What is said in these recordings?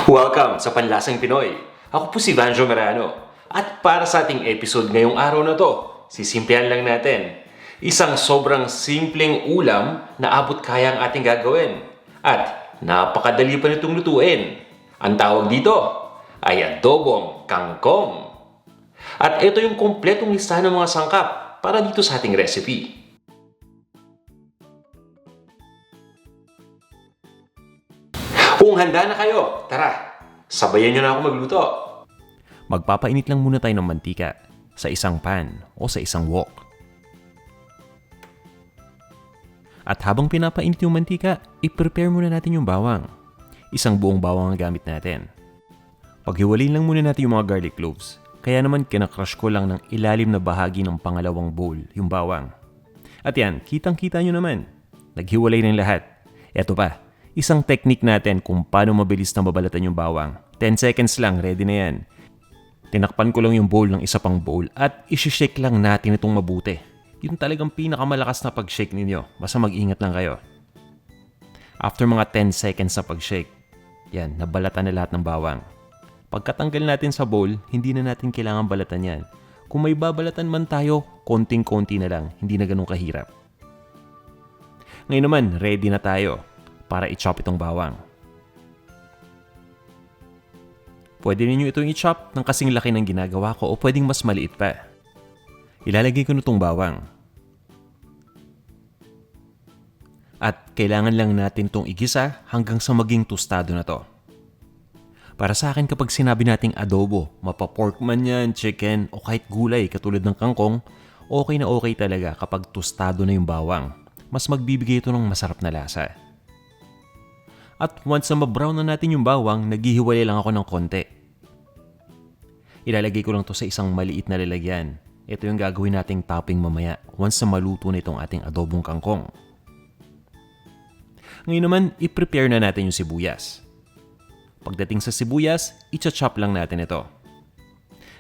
Welcome sa Panlasang Pinoy. Ako po si Vanjo Merano. At para sa ating episode ngayong araw na to, sisimplihan lang natin. Isang sobrang simpleng ulam na abot kaya ang ating gagawin. At napakadali pa nitong lutuin. Ang tawag dito ay adobong kangkong. At ito yung kompletong listahan ng mga sangkap para dito sa ating recipe. Kung handa na kayo, tara, sabayan nyo na ako magluto. Magpapainit lang muna tayo ng mantika sa isang pan o sa isang wok. At habang pinapainit yung mantika, i-prepare muna natin yung bawang. Isang buong bawang ang gamit natin. Paghiwalayin lang muna natin yung mga garlic cloves. Kaya naman kinakrush ko lang ng ilalim na bahagi ng pangalawang bowl, yung bawang. At yan, kitang-kita nyo naman. Naghiwalay ng lahat. Eto pa, isang technique natin kung paano mabilis na mabalatan yung bawang. 10 seconds lang, ready na yan. Tinakpan ko lang yung bowl ng isa pang bowl at isi-shake lang natin itong mabuti. Yung talagang pinakamalakas na pag-shake ninyo. Basta mag-ingat lang kayo. After mga 10 seconds na pag-shake, yan, nabalatan na lahat ng bawang. Pagkatanggal natin sa bowl, hindi na natin kailangan balatan yan. Kung may babalatan man tayo, konting-konti na lang, hindi na ganun kahirap. Ngayon naman, ready na tayo para i-chop itong bawang. Pwede ninyo itong i-chop ng kasing laki ng ginagawa ko o pwedeng mas maliit pa. Ilalagay ko na itong bawang. At kailangan lang natin itong igisa hanggang sa maging tostado na to. Para sa akin kapag sinabi nating adobo, mapapork man yan, chicken o kahit gulay katulad ng kangkong, okay na okay talaga kapag tostado na yung bawang. Mas magbibigay ito ng masarap na lasa. At once na ma-brown na natin yung bawang, naghihiwalay lang ako ng konti. Ilalagay ko lang to sa isang maliit na lalagyan. Ito yung gagawin nating topping mamaya once na maluto na itong ating adobong kangkong. Ngayon naman, i-prepare na natin yung sibuyas. Pagdating sa sibuyas, i-chop lang natin ito.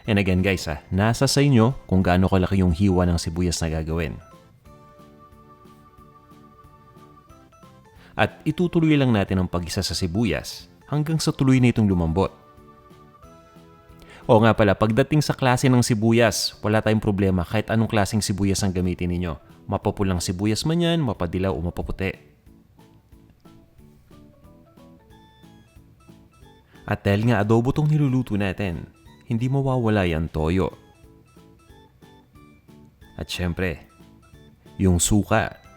And again guys, nasa sa inyo kung gaano kalaki yung hiwa ng sibuyas na gagawin. At itutuloy lang natin ang pag-isa sa sibuyas hanggang sa tuloy na itong lumambot. O nga pala, pagdating sa klase ng sibuyas, wala tayong problema kahit anong klaseng sibuyas ang gamitin ninyo. Mapapulang sibuyas man yan, mapadilaw o mapaputi. At dahil nga adobo tong niluluto natin, hindi mawawala yung toyo. At syempre, yung suka.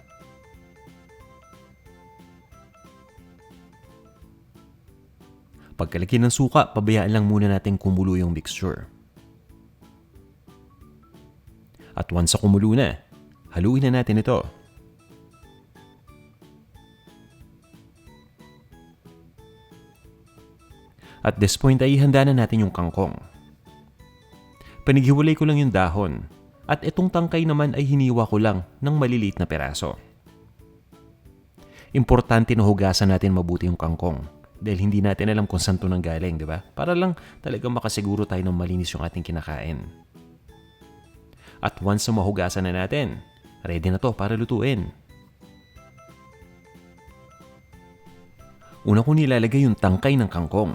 Pagkalagay ng suka, pabayaan lang muna natin kumulo yung mixture. At once na kumulo na, haluin na natin ito. At this point ay ihanda na natin yung kangkong. Pinaghiwalay ko lang yung dahon. At itong tangkay naman ay hiniwa ko lang ng maliliit na peraso. Importante na hugasan natin mabuti yung kangkong. Dahil hindi natin alam kung saan ito nanggaling, di ba? Para lang talagang makasiguro tayo ng malinis yung ating kinakain. At once na mahugasan na natin, ready na to para lutuin. Una ko nilalagay yung tangkay ng kangkong.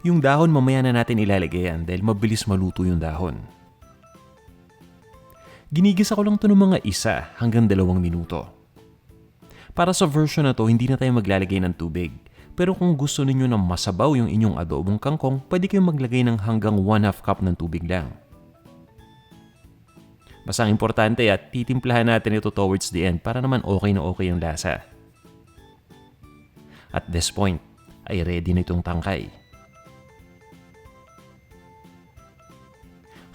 Yung dahon mamaya na natin ilalagay yan dahil mabilis maluto yung dahon. Ginigisa ko lang ito ng mga 1 hanggang 2 minuto. Para sa version na to, hindi na tayo maglalagay ng tubig. Pero kung gusto ninyo na masabaw yung inyong adobong kangkong, pwede kayong maglagay ng hanggang 1/2 cup ng tubig lang. Basta ang importante at titimplahan natin ito towards the end para naman okay na okay yung lasa. At this point, ay ready na itong tangkay.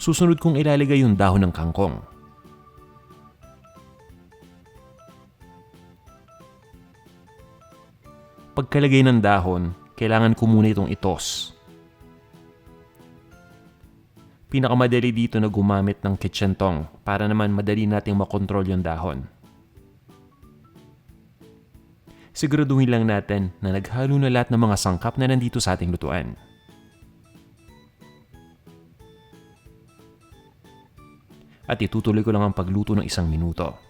Susunod kong ilalagay yung dahon ng kangkong. Pagkalagay ng dahon, kailangan ko muna itong itos. Pinakamadali dito na gumamit ng kitchen tong para naman madali nating makontrol yung dahon. Siguraduhin lang natin na naghalo na lahat ng mga sangkap na nandito sa ating lutuan. At itutuloy ko lang ang pagluto ng 1 minuto.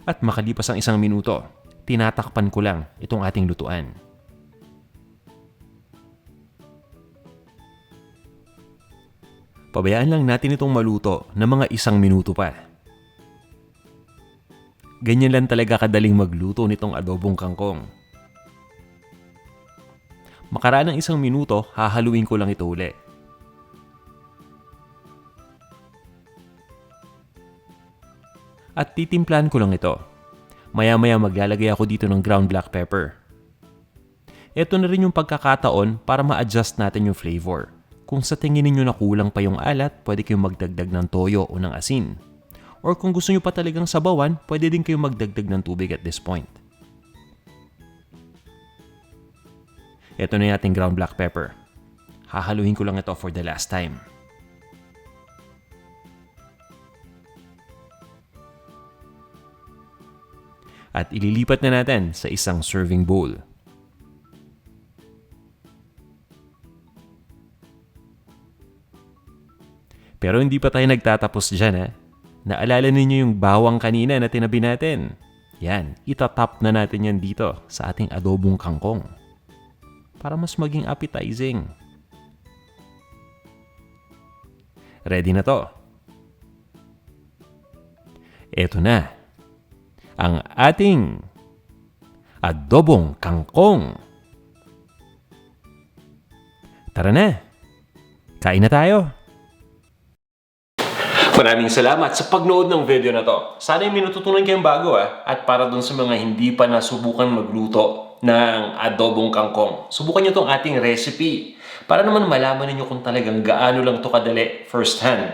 At makalipas ang 1 minuto, tinatakpan ko lang itong ating lutuan. Pabayaan lang natin itong maluto ng mga 1 minuto pa. Ganyan lang talaga kadaling magluto nitong adobong kangkong. Makaraan ng 1 minuto, hahaluin ko lang ito uli. At titimplahan ko lang ito. Maya-maya maglalagay ako dito ng ground black pepper. Ito na rin yung pagkakataon para ma-adjust natin yung flavor. Kung sa tingin ninyo na kulang pa yung alat, pwede kayong magdagdag ng toyo o ng asin. Or kung gusto nyo pa talagang sabawan, pwede din kayong magdagdag ng tubig at this point. Ito na yung ating ground black pepper. Hahaluin ko lang ito for the last time. At ililipat na natin sa isang serving bowl. Pero hindi pa tayo nagtatapos dyan ha. Naalala ninyo yung bawang kanina na tinabi natin? Yan, itatap na natin yan dito sa ating adobong kangkong. Para mas maging appetizing. Ready na to. Eto na. Ang ating adobong kangkong. Tara na. Kain na tayo. Maraming salamat sa pagnood ng video na to. Sana may natutunan kayong bago At para dun sa mga hindi pa nasubukan magluto ng adobong kangkong, subukan nyo tong ating recipe para naman malaman ninyo kung talagang gaano lang to kadali first hand.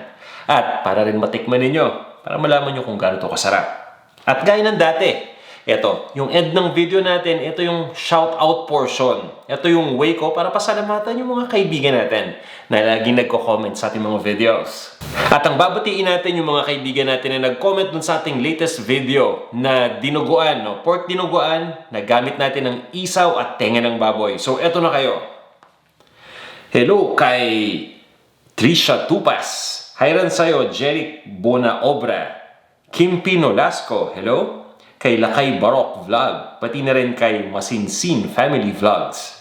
At para rin matikman ninyo, para malaman nyo kung gaano to kasarap. At gaya ng dati, ito, yung end ng video natin, ito yung shout-out portion. Ito yung way ko para pasalamatan yung mga kaibigan natin na laging nagko-comment sa ating mga videos. At ang babatiin natin yung mga kaibigan natin na nag-comment dun sa ating latest video na dinuguan, pork dinuguan, na gamit natin ng isaw at tenga ng baboy. So, eto na kayo. Hello kay Trisha Tupas. Hayran sa'yo, Jeric Bonaobra. Kim Pinolasco, hello. Kay Lakay Barok Vlog, pati na rin kay Masinsin Family Vlogs.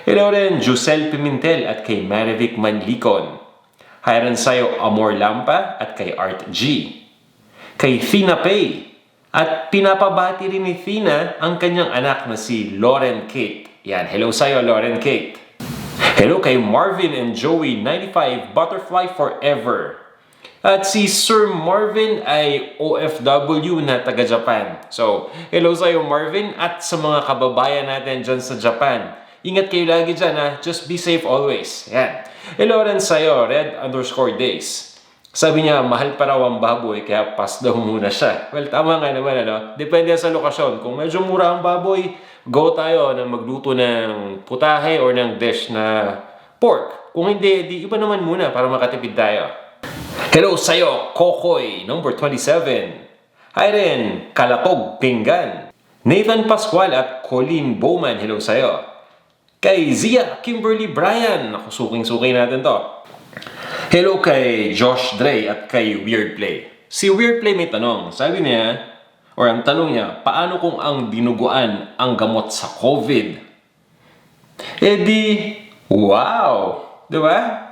Hello rin, Jusel Pimentel at kay Marivic Manlicon. Hi rin sa'yo, Amor Lampa at kay Art G. Kay Thina Pay. At pinapabati rin ni Thina ang kanyang anak na si Lauren Kate. Yan, hello sa'yo, Lauren Kate. Hello kay Marvin and Joey 95 Butterfly Forever. At si Sir Marvin ay OFW na taga-Japan. So, hello sa'yo Marvin at sa mga kababayan natin dyan sa Japan. Ingat kayo lagi dyan Just be safe always. Yan. Hello rin sa'yo, Red_Days. Sabi niya, mahal pa raw ang baboy kaya pass daw muna siya. Well, tama nga naman Depende sa lokasyon. Kung medyo mura ang baboy, go tayo na magluto ng putahe or ng dish na pork. Kung hindi, di iba naman muna para makatipid tayo. Hello sa'yo, Kokoy, number 27. Hi rin, Kalapog Pinggan. Nathan Pascual at Colleen Bowman, hello sa'yo. Kay Zia Kimberly Bryan, naku, suking-suking natin to. Hello kay Josh Dre at kay Weird Play. Si Weird Play may tanong, sabi niya, or ang tanong niya, paano kung ang dinuguan ang gamot sa COVID? Wow! Diba?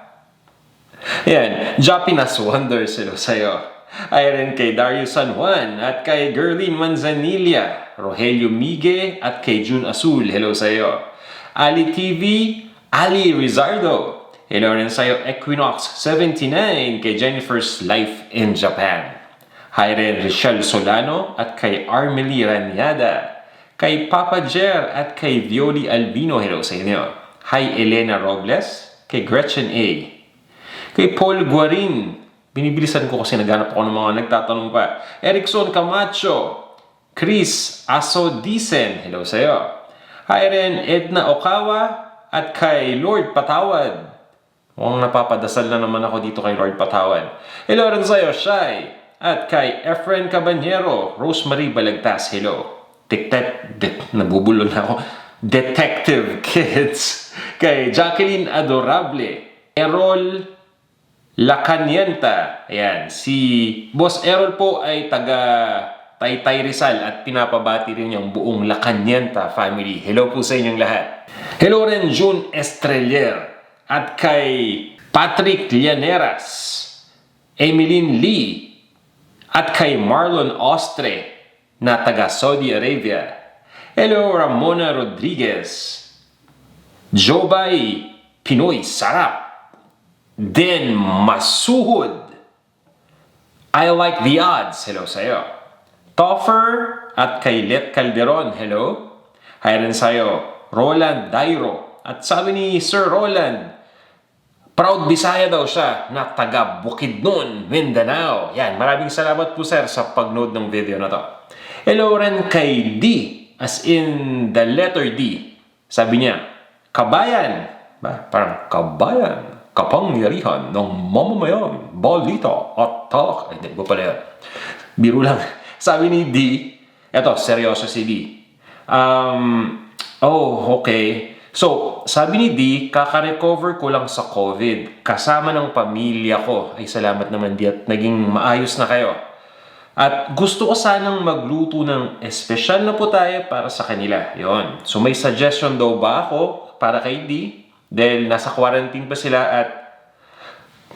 Yan, Japinas Wonders, hello sa'yo. Ay rin kay Darius San Juan at kay Gerlin Manzanilla, Rogelio Migue at kay June Azul, hello sa'yo. Ali TV, Ali Rizardo, hello rin sa'yo. Equinox 79 kay Jennifer's Life in Japan. Hi rin Richelle Solano at kay Armely Raniada. Kay Papa Jer at kay Violi Albino, hello sa inyo. Hi Elena Robles, kay Gretchen A. Kay Paul Guarin, binibilisan ko kasi naghanap ako ng mga nagtatanong pa. Erickson Camacho, Chris Asodisen, hello sa'yo. Hi rin Edna Okawa at kay Lord Patawad. Mukhang napapadasal na naman ako dito kay Lord Patawad. Hello rin sa'yo, Shai. At kay Efren Cabanyero, Rosemary Balagtas, hello. Nabubulol na ako. Detective Kids. Kay Jacqueline Adorable. Errol Lacanienta. Ayan, si Boss Errol po ay taga Taytay Rizal at pinapabati rin yung buong La Cañienta family. Hello po sa inyong lahat. Hello rin June Estrelier at kay Patrick Llaneras, Emeline Lee at kay Marlon Ostre na taga Saudi Arabia. Hello Ramona Rodriguez, Jobay Pinoy Sarap, Den Masuhod, I like the odds. Hello sa'yo. Toffer at kay Let Calderon. Hello. Hi rin sa'yo. Roland Dairo. At sabi ni Sir Roland, proud Bisaya daw siya na taga Bukidnon, Mindanao. Yan. Maraming salamat po sir sa pag-nood ng video na to. Hello rin kay D. As in the letter D. Sabi niya, kabayan. Parang kabayan. Kapangyarihan ng mamamayan, balita at talk. Ay, hindi ko pala yun. Biro lang. Sabi ni D, eto, seryoso si D. Okay. So, sabi ni D, kaka-recover ko lang sa COVID. Kasama ng pamilya ko. Ay, salamat naman D at naging maayos na kayo. At gusto ko sanang magluto ng espesyal na tayo para sa kanila. Yon. So, may suggestion daw ba ako para kay D? Dahil nasa quarantine pa sila at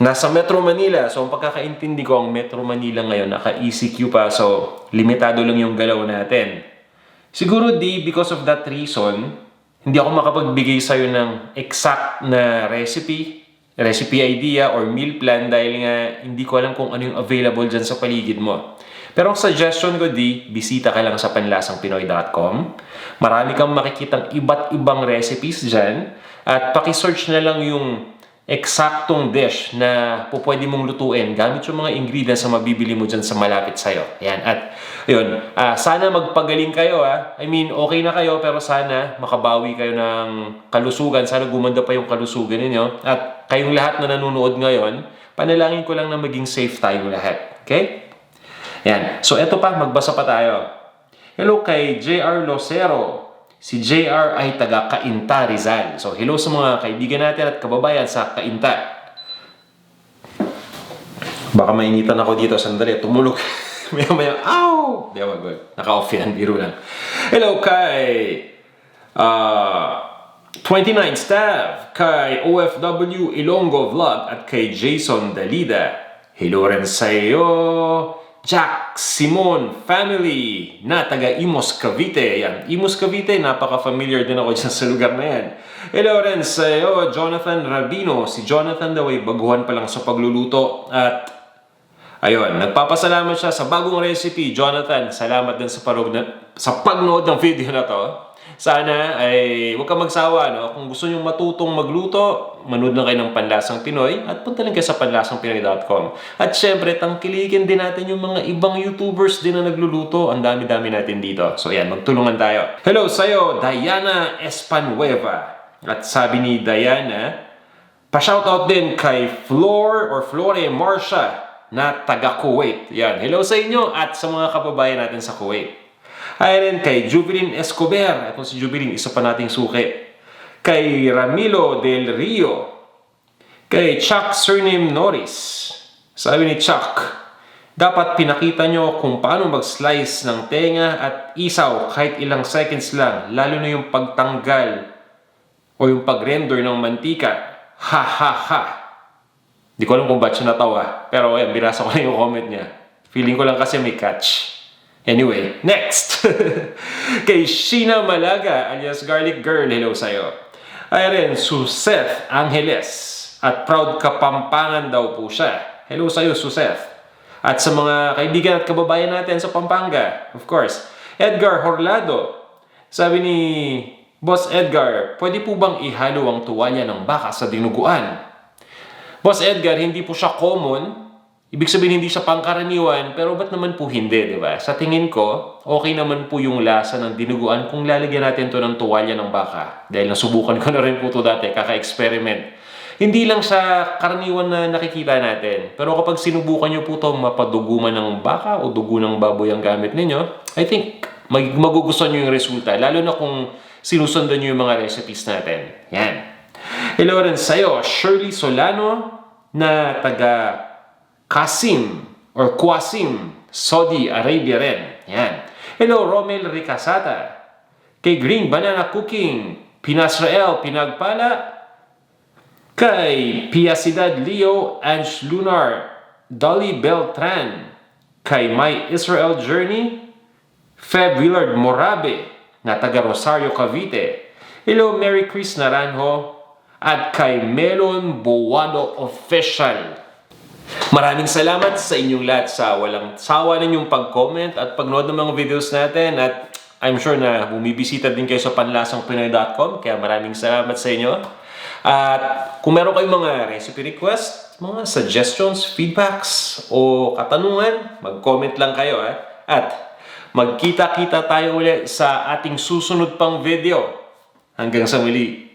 nasa Metro Manila. So, ang pagkakaintindi ko, ang Metro Manila ngayon, naka-ECQ pa. So, limitado lang yung galaw natin. Siguro, because of that reason, hindi ako makapagbigay sa'yo ng exact na recipe idea, or meal plan dahil nga hindi ko alam kung ano yung available dyan sa paligid mo. Pero ang suggestion ko, bisita ka lang sa panlasangpinoy.com. Marami kang makikitang iba't ibang recipes dyan. At pakisearch na lang yung eksaktong dish na pwede mong lutuin gamit yung mga ingredients na mabibili mo dyan sa malapit sa'yo. Yan. At yun, sana magpagaling kayo. I mean, okay na kayo pero sana makabawi kayo ng kalusugan. Sana gumanda pa yung kalusugan ninyo. At kayong lahat na nanonood ngayon, panalangin ko lang na maging safe tayong lahat. Okay? Yan. So, eto pa, magbasa pa tayo. Hello kay JR Locero. Si JR ay taga Cainta, Rizal. So, hello sa mga kaibigan natin at kababayan sa Cainta. Baka mainitan ako dito. Sandali, tumulog. Maya-maya, ow! Di, wag. Naka-off yan, biro lang. Hello kay 29 staff, kay OFW Ilonggo Vlog at kay Jason Dalida. Hello rin sa iyo, Jack Simon family na taga Imos Cavite. Yan, Imos Cavite, napaka-familiar din ako dyan sa lugar na yan. Hello rin sa iyo, Jonathan Rabino. Si Jonathan daw ay baguhan pa lang sa pagluluto. At ayun, nagpapasalamat siya sa bagong recipe. Jonathan, salamat din sa pagnood ng video na to. Sana ay huwag kang magsawa, no? Kung gusto nyo matutong magluto, manood lang kayo ng Panlasang Pinoy at punta lang kayo sa panlasangpinoy.com. At syempre, tangkilikin din natin yung mga ibang YouTubers din na nagluluto. Ang dami-dami natin dito. So yan, magtulungan tayo. Hello sa'yo, Diana Espanueva. At sabi ni Diana, pa-shoutout din kay Flore Marcia na taga Kuwait. Yan, hello sa inyo at sa mga kababayan natin sa Kuwait. Hi rin kay Jubilin Escobar. Ito si Jubilin, isa pa nating suki. Kay Ramilo Del Rio. Kay Chuck Surname Norris. Sabi ni Chuck, dapat pinakita nyo kung paano mag-slice ng tenga at isaw kahit ilang seconds lang. Lalo na yung pagtanggal o yung pag-render ng mantika. Ha ha ha. Di ko alam kung ba't siya natawa. Pero ayan, binasa ko na yung comment niya. Feeling ko lang kasi may catch. Anyway, next! Kay Sheena Malaga, alias Garlic Girl, hello sa'yo. Ay rin, Suseth Angeles. At proud Kapampangan daw po siya. Hello sa'yo, Suseth. At sa mga kaibigan at kababayan natin sa Pampanga, of course. Edgar Horlado. Sabi ni Boss Edgar, pwede po bang ihalo ang tuwalya ng baka sa dinuguan? Boss Edgar, hindi po siya common. Ibig sabihin hindi siya pangkaraniwan, pero ba't naman po hindi, di ba? Sa tingin ko, okay naman po yung lasa ng dinuguan kung lalagyan natin to ng tuwalya ng baka. Dahil nasubukan ko na rin po to dati, kaka-experiment. Hindi lang siya karaniwan na nakikita natin. Pero kapag sinubukan nyo po to mapaduguman ng baka o dugo ng baboy ang gamit ninyo, I think magugustuhan nyo yung resulta. Lalo na kung sinusundan nyo yung mga recipes natin. Yan. Hello rin sa'yo, Shirley Solano na taga Qasim, Saudi Arabia rin. Yan. Hello, Romel Ricasata. Kay Green Banana Cooking, Pinasrael Pinagpala. Kay Piasidad Leo, Ange Lunar, Dolly Beltran. Kay My Israel Journey, Feb Willard Morabe, na taga Rosario, Cavite. Hello, Mary Chris Naranjo. At kay Melon Buwado Official. Maraming salamat sa inyong lahat sa walang sawa ninyong pag-comment at pag-nood ng mga videos natin. At I'm sure na bumibisita din kayo sa panlasangpinoy.com, kaya maraming salamat sa inyo. At kung meron kayong mga recipe request, mga suggestions, feedbacks o katanungan, mag-comment lang kayo. At magkita-kita tayo ulit sa ating susunod pang video. Hanggang sa muli.